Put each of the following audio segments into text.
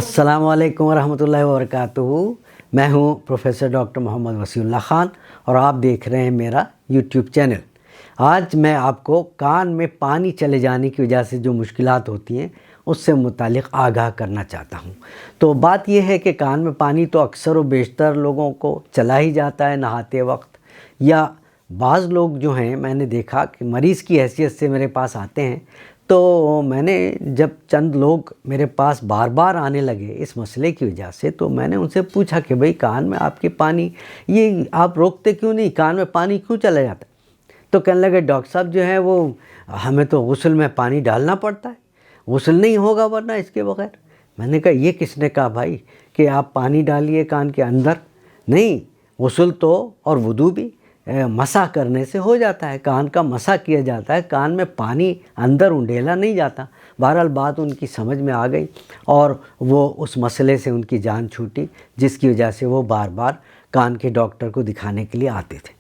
अस्सलाम वालेकुम वरहमतुल्लाहि वबरकातुहू। मैं हूँ प्रोफेसर डॉक्टर मोहम्मद वसीउल्लाह ख़ान और आप देख रहे हैं मेरा यूट्यूब चैनल। आज मैं आपको कान में पानी चले जाने की वजह से जो मुश्किलात होती हैं उससे मुतालिक आगाह करना चाहता हूँ। तो बात यह है कि कान में पानी तो अक्सर व बेशतर लोगों को चला ही जाता है नहाते वक्त, या बाज़ लोग जो हैं मैंने देखा कि मरीज़ की हैसियत से मेरे पास आते हैं। तो मैंने जब चंद लोग मेरे पास बार बार आने लगे इस मसले की वजह से, तो मैंने उनसे पूछा कि भाई कान में आपके पानी ये आप रोकते क्यों नहीं, कान में पानी क्यों चला जाता है? तो कहने लगे डॉक्टर साहब जो है वो हमें तो गुस्ल में पानी डालना पड़ता है, गुस्ल नहीं होगा वरना इसके बगैर। मैंने कहा ये किसने कहा भाई कि आप पानी डालिए कान के अंदर? नहीं, गुस्ल तो और वुदू भी मसा करने से हो जाता है, कान का मसा किया जाता है, कान में पानी अंदर उंडेला नहीं जाता। बहरहाल बात उनकी समझ में आ गई और वो उस मसले से उनकी जान छूटी, जिसकी वजह से वो बार बार कान के डॉक्टर को दिखाने के लिए आते थे।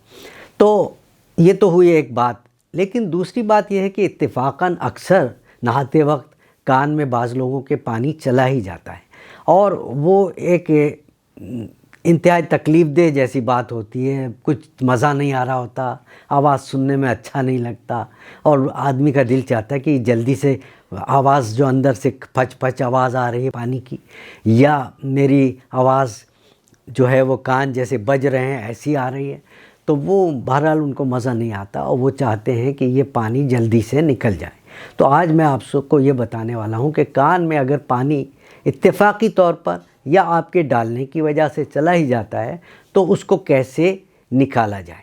तो ये तो हुई एक बात, लेकिन दूसरी बात यह है कि इत्तेफाकन अक्सर नहाते वक्त कान में बाज़ लोगों के पानी चला ही जाता है और वो एक इंतहाई तकलीफ़ दे जैसी बात होती है। कुछ मज़ा नहीं आ रहा होता, आवाज़ सुनने में अच्छा नहीं लगता और आदमी का दिल चाहता है कि जल्दी से आवाज़ जो अंदर से फच फच आवाज़ आ रही है पानी की, या मेरी आवाज़ जो है वो कान जैसे बज रहे हैं ऐसी आ रही है, तो वो बहरहाल उनको मज़ा नहीं आता और वो चाहते हैं कि ये पानी जल्दी से निकल जाए। तो आज मैं आप सबको ये बताने वाला हूँ कि कान में अगर पानी इत्तेफाकी तौर पर या आपके डालने की वजह से चला ही जाता है तो उसको कैसे निकाला जाए।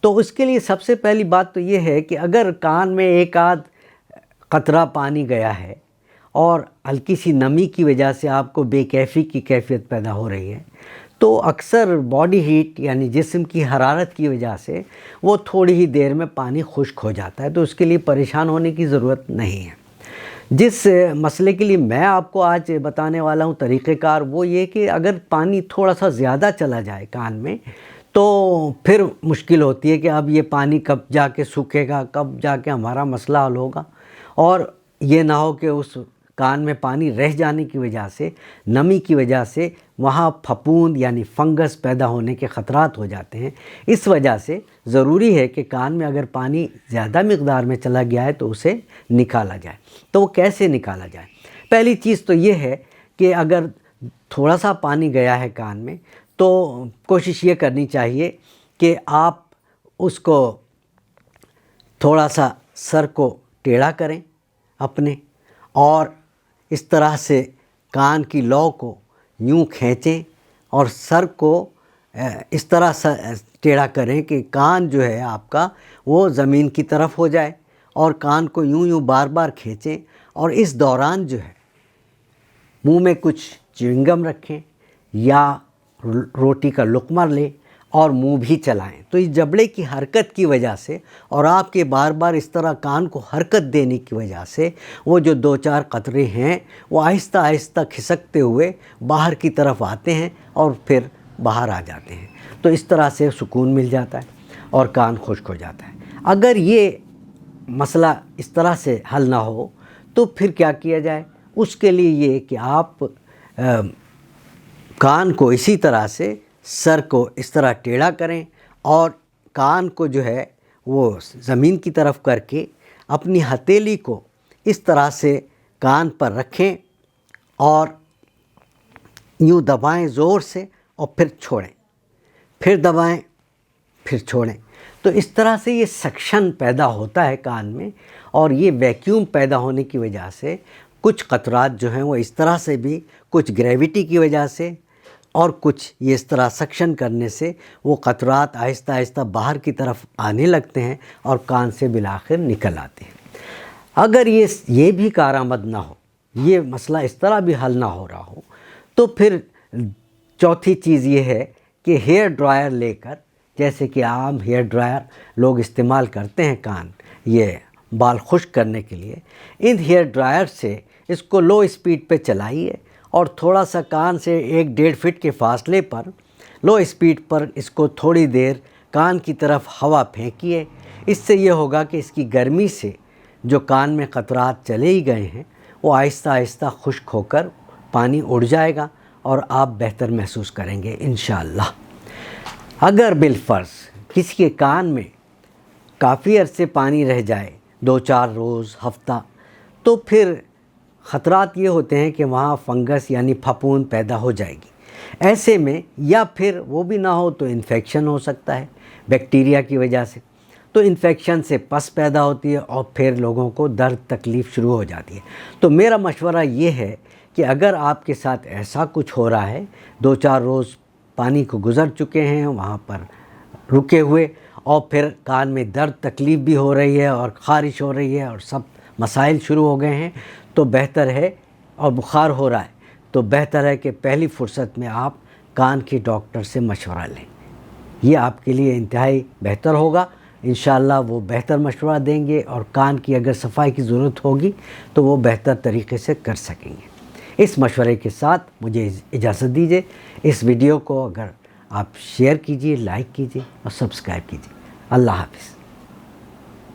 तो उसके लिए सबसे पहली बात तो ये है कि अगर कान में एक आध कतरा पानी गया है और हल्की सी नमी की वजह से आपको बेकैफ़ी की कैफियत पैदा हो रही है, तो अक्सर बॉडी हीट यानी जिस्म की हरारत की वजह से वो थोड़ी ही देर में पानी खुश्क हो जाता है। तो उसके लिए परेशान होने की ज़रूरत नहीं है। जिस मसले के लिए मैं आपको आज बताने वाला हूँ तरीक़ेकार, वो ये कि अगर पानी थोड़ा सा ज़्यादा चला जाए कान में तो फिर मुश्किल होती है कि अब ये पानी कब जाके सूखेगा, कब जाके हमारा मसला हल होगा। और ये ना हो कि उस कान में पानी रह जाने की वजह से, नमी की वजह से वहाँ फफूंद यानी फंगस पैदा होने के ख़तरात हो जाते हैं। इस वजह से ज़रूरी है कि कान में अगर पानी ज़्यादा मकदार में चला गया है तो उसे निकाला जाए। तो वो कैसे निकाला जाए? पहली चीज़ तो ये है कि अगर थोड़ा सा पानी गया है कान में तो कोशिश ये करनी चाहिए कि आप उसको थोड़ा सा सर को टेढ़ा करें अपने, और इस तरह से कान की लौ को यूं खींचें और सर को इस तरह से टेढ़ा करें कि कान जो है आपका वो ज़मीन की तरफ हो जाए, और कान को यूं बार बार खींचें। और इस दौरान जो है मुंह में कुछ च्युइंगम रखें या रोटी का लुक़मा लें और मुंह भी चलाएं। तो इस जबड़े की हरकत की वजह से और आपके बार बार इस तरह कान को हरकत देने की वजह से वो जो दो चार कतरे हैं वो आहिस्ता आहिस्ता खिसकते हुए बाहर की तरफ आते हैं और फिर बाहर आ जाते हैं। तो इस तरह से सुकून मिल जाता है और कान खुश्क हो जाता है। अगर ये मसला इस तरह से हल ना हो तो फिर क्या किया जाए? उसके लिए ये कि आप कान को इसी तरह से सर को इस तरह टेढ़ा करें और कान को जो है वो ज़मीन की तरफ करके अपनी हथेली को इस तरह से कान पर रखें और यूँ दबाएं ज़ोर से और फिर छोड़ें, फिर दबाएं, फिर छोड़ें। तो इस तरह से ये सक्शन पैदा होता है कान में, और ये वैक्यूम पैदा होने की वजह से कुछ कतरात जो हैं वो इस तरह से भी, कुछ ग्रेविटी की वजह से और कुछ ये इस तरह सक्शन करने से वो कतरात आहिस्ता आहिस्ता बाहर की तरफ आने लगते हैं और कान से बिलाखिर निकल आते हैं। अगर ये भी कारआमद ना हो, ये मसला इस तरह भी हल ना हो रहा हो, तो फिर चौथी चीज़ ये है कि हेयर ड्रायर लेकर, जैसे कि आम हेयर ड्रायर लोग इस्तेमाल करते हैं कान ये बाल खुश्क करने के लिए, इन हेयर ड्रायर से इसको लो स्पीड पे चलाइए और थोड़ा सा कान से 1-1.5 फीट के फासले पर लो स्पीड पर इसको थोड़ी देर कान की तरफ हवा फेंकिए। इससे ये होगा कि इसकी गर्मी से जो कान में कतरात चले ही गए हैं वो आहिस्ता आहिस्ता खुश्क होकर پانی اڑ جائے گا اور آپ بہتر محسوس کریں گے انشاءاللہ۔ اگر بالفرض کسی کے کان میں کافی عرصے پانی رہ جائے، 2-4 روز، ہفتہ، تو پھر خطرات یہ ہوتے ہیں کہ وہاں فنگس یعنی پھپھوند پیدا ہو جائے گی۔ ایسے میں یا پھر وہ بھی نہ ہو تو انفیکشن ہو سکتا ہے بیکٹیریا کی وجہ سے، تو انفیکشن سے پس پیدا ہوتی ہے اور پھر لوگوں کو درد تکلیف شروع ہو جاتی ہے۔ تو میرا مشورہ یہ ہے کہ اگر آپ کے ساتھ ایسا کچھ ہو رہا ہے، 2-4 روز پانی کو گزر چکے ہیں وہاں پر رکے ہوئے، اور پھر کان میں درد تکلیف بھی ہو رہی ہے اور خارش ہو رہی ہے اور سب مسائل شروع ہو گئے ہیں، تو بہتر ہے، اور بخار ہو رہا ہے تو بہتر ہے کہ پہلی فرصت میں آپ کان کے ڈاکٹر سے مشورہ لیں۔ یہ آپ کے لیے انتہائی بہتر ہوگا، انشاءاللہ وہ بہتر مشورہ دیں گے، اور کان کی اگر صفائی کی ضرورت ہوگی تو وہ بہتر طریقے سے کر سکیں گے۔ اس مشورے کے ساتھ مجھے اجازت دیجیے۔ اس ویڈیو کو اگر آپ شیئر کیجیے، لائک کیجیے اور سبسکرائب کیجیے۔ اللہ حافظ۔